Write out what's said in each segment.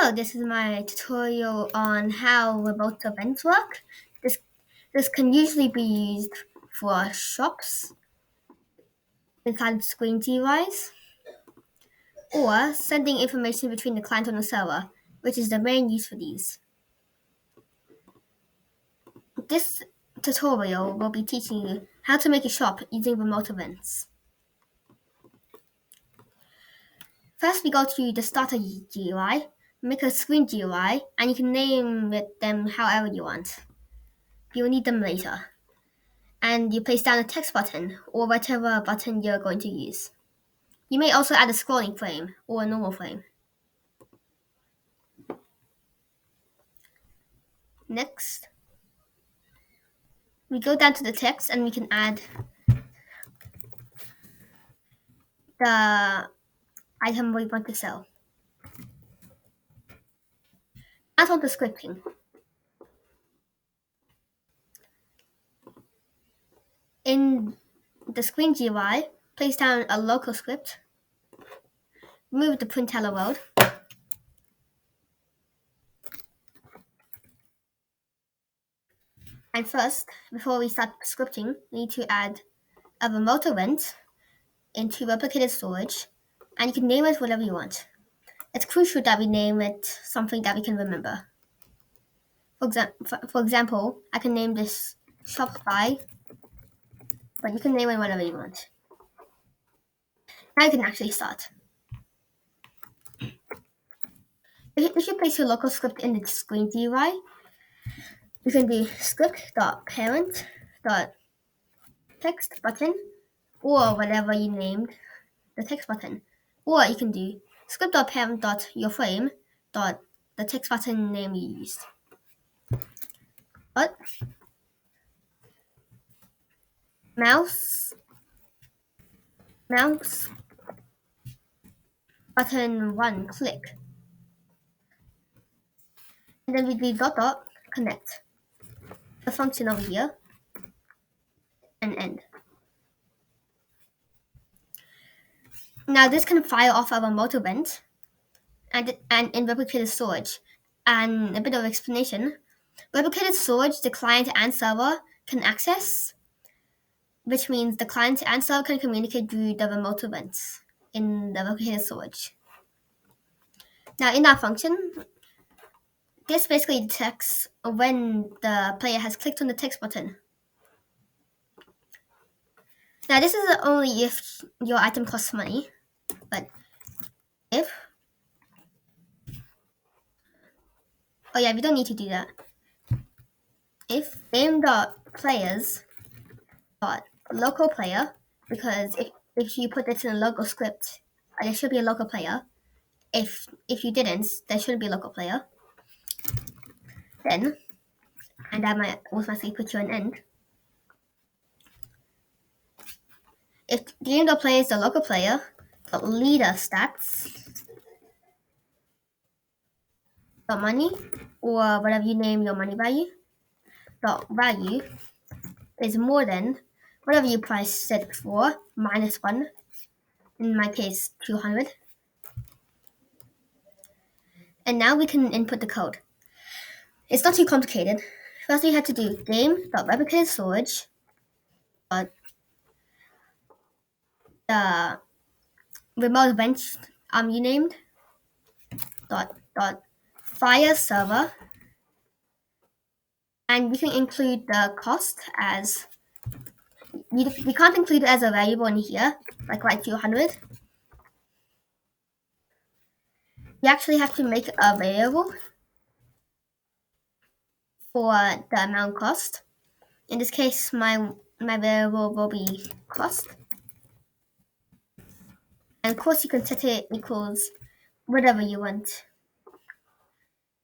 Hello, this is my tutorial on how remote events work. This, this can usually be used for shops inside screen GUIs or sending information between the client and the server, which is the main use for these. This tutorial will be teaching you how to make a shop using remote events. First, we go to the starter GUI, make a screen GUI, and you can name them however you want. You'll need them later. And you place down a text button or whatever button you're going to use. You may also add a scrolling frame or a normal frame. Next, we go down to the text and we can add the item we want to sell. Add on the scripting. In the screen GUI, place down a local script, remove the print hello world, and first, before we start scripting, we need to add a remote event into replicated storage, and you can name it whatever you want. It's crucial that we name it something that we can remember. For example, I can name this Shopify, but you can name it whatever you want. Now you can actually start. If you place your local script in the screen GUI, you can do script.parent.text button or whatever you named the text button. Or you can do script.parent.yourframe.the text button name you used. But mouse button 1 click. And then we do connect the function over here and end. Now this can fire off a remote event and in replicated storage. And a bit of explanation. Replicated storage the client and server can access, which means the client and server can communicate through the remote events in the replicated storage. Now in that function, this basically detects when the player has clicked on the text button. Now this is only if your item costs money, but if we don't need to do that. If game.players.local player, because if you put this in a local script, there should be a local player. If you didn't, there shouldn't be a local player. Then, and I might automatically put you an end. If game.player is the local player, the leader stats, the money, or whatever you name your money value, the value is more than whatever you priced it before, minus 1, in my case 200. And now we can input the code. It's not too complicated. First we have to do game.replicated storage, but the remote event you named dot fire server, and we can include the cost as we can't include it as a variable in here, like write 200. We actually have to make a variable for the amount cost. In this case, my variable will be cost. And of course you can set it equals whatever you want.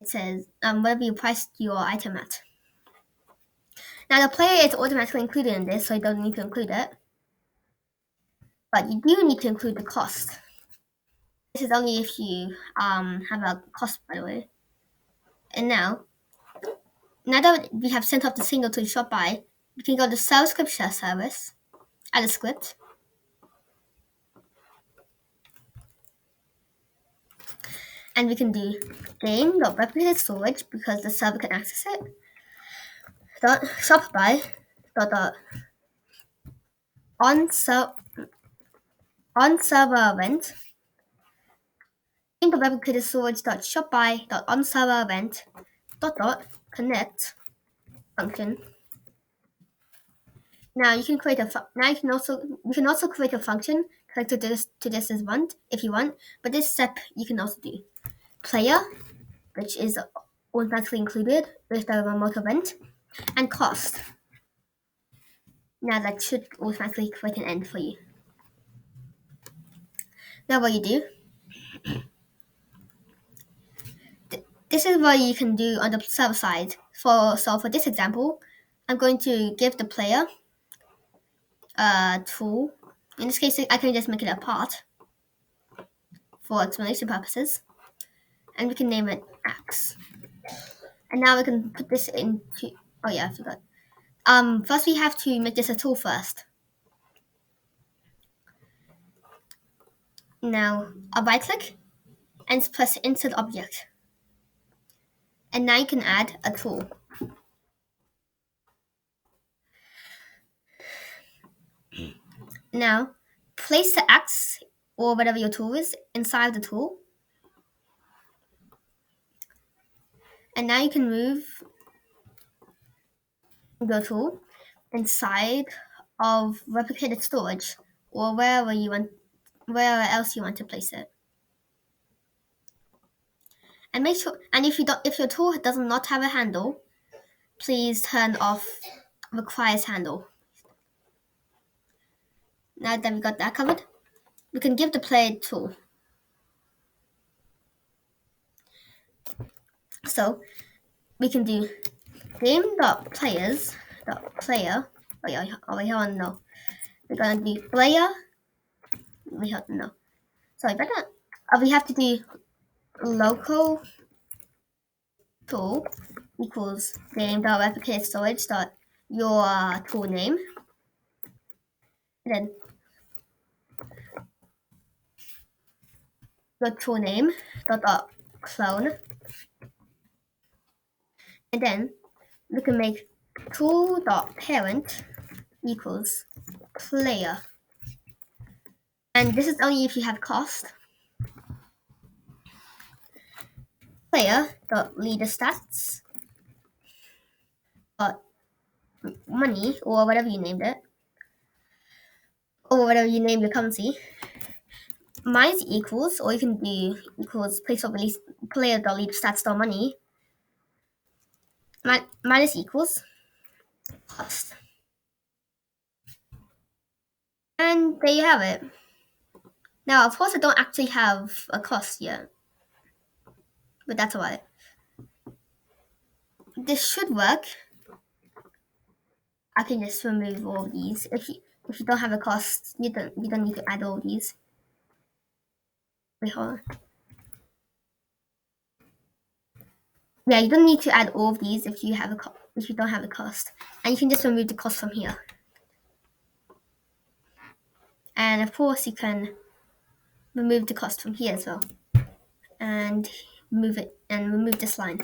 It says whatever you priced your item at. Now the player is automatically included in this, so you don't need to include it. But you do need to include the cost. This is only if you have a cost, by the way. And now that we have sent off the signal to the Shopify, we can go to Sell Script Share Service, add a script, And we can do game.replicated storage because the server can access it. Shopify dot on server event game.replicated storage.shopify.onServer event connect function. Now you can create you can also create a function connected to this as one if you want, but this step you can also do. Player, which is automatically included with the remote event, and cost. Now that should automatically create an end for you. Now what you do, this is what you can do on the server side. So for this example, I'm going to give the player a tool. In this case, I can just make it a part for explanation purposes, and we can name it Axe. And now we can put this into. Oh yeah, I forgot. First we have to make this a tool first. Now I'll right click and press insert object. And now you can add a tool. Now place the axe or whatever your tool is inside the tool. And now you can move your tool inside of replicated storage or wherever else you want to place it. And make sure, and if your tool does not have a handle, please turn off requires handle. Now that we got that covered, we can give the player tool. So we can do game.players.player. Oh yeah, wait, hold on, no. We're gonna do player. No. Sorry about that. We have to do local tool equals game.replicated storage dot your tool name. And then your tool name dot clone. And then we can make tool.parent equals player. And this is only if you have cost. Player.leader stats money or whatever you named it. Or whatever you name your currency. Minus equals, or you can do equals place of release player.leader stats.money. Minus equals cost. And there you have it. Now, of course, I don't actually have a cost yet, but that's alright. This should work. I can just remove all of these. If you don't have a cost, you don't need to add all of these. Wait, hold on. Yeah, you don't need to add all of these if you don't have a cost, and you can just remove the cost from here. And of course, you can remove the cost from here as well, and remove this line.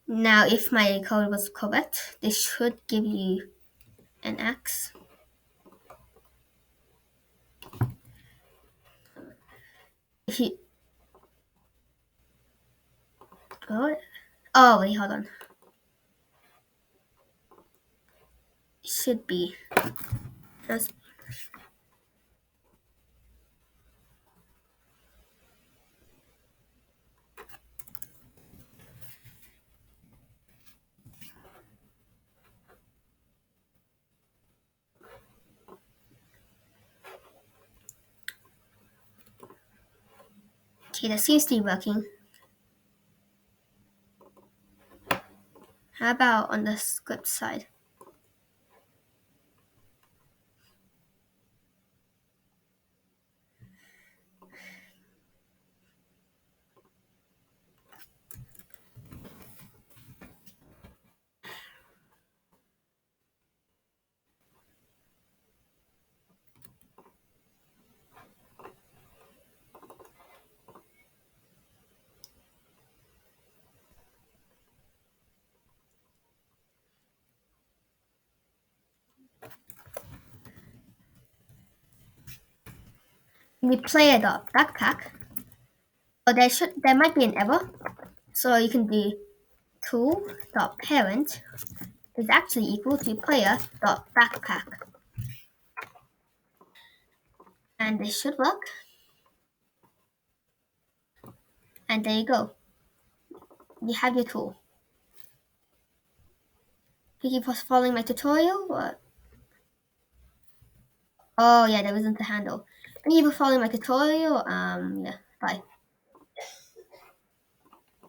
Now, if my code was correct, this should give you an axe. If you oh wait, hold on. It should be. Okay, that seems to be working. How about on the script side? the player.backpack, but there might be an error. So you can do tool.parent is actually equal to player.backpack. And this should work. And there you go. You have your tool. Thank you for following my tutorial. Oh yeah, there wasn't the handle. Thank you for following my tutorial. Yeah, bye.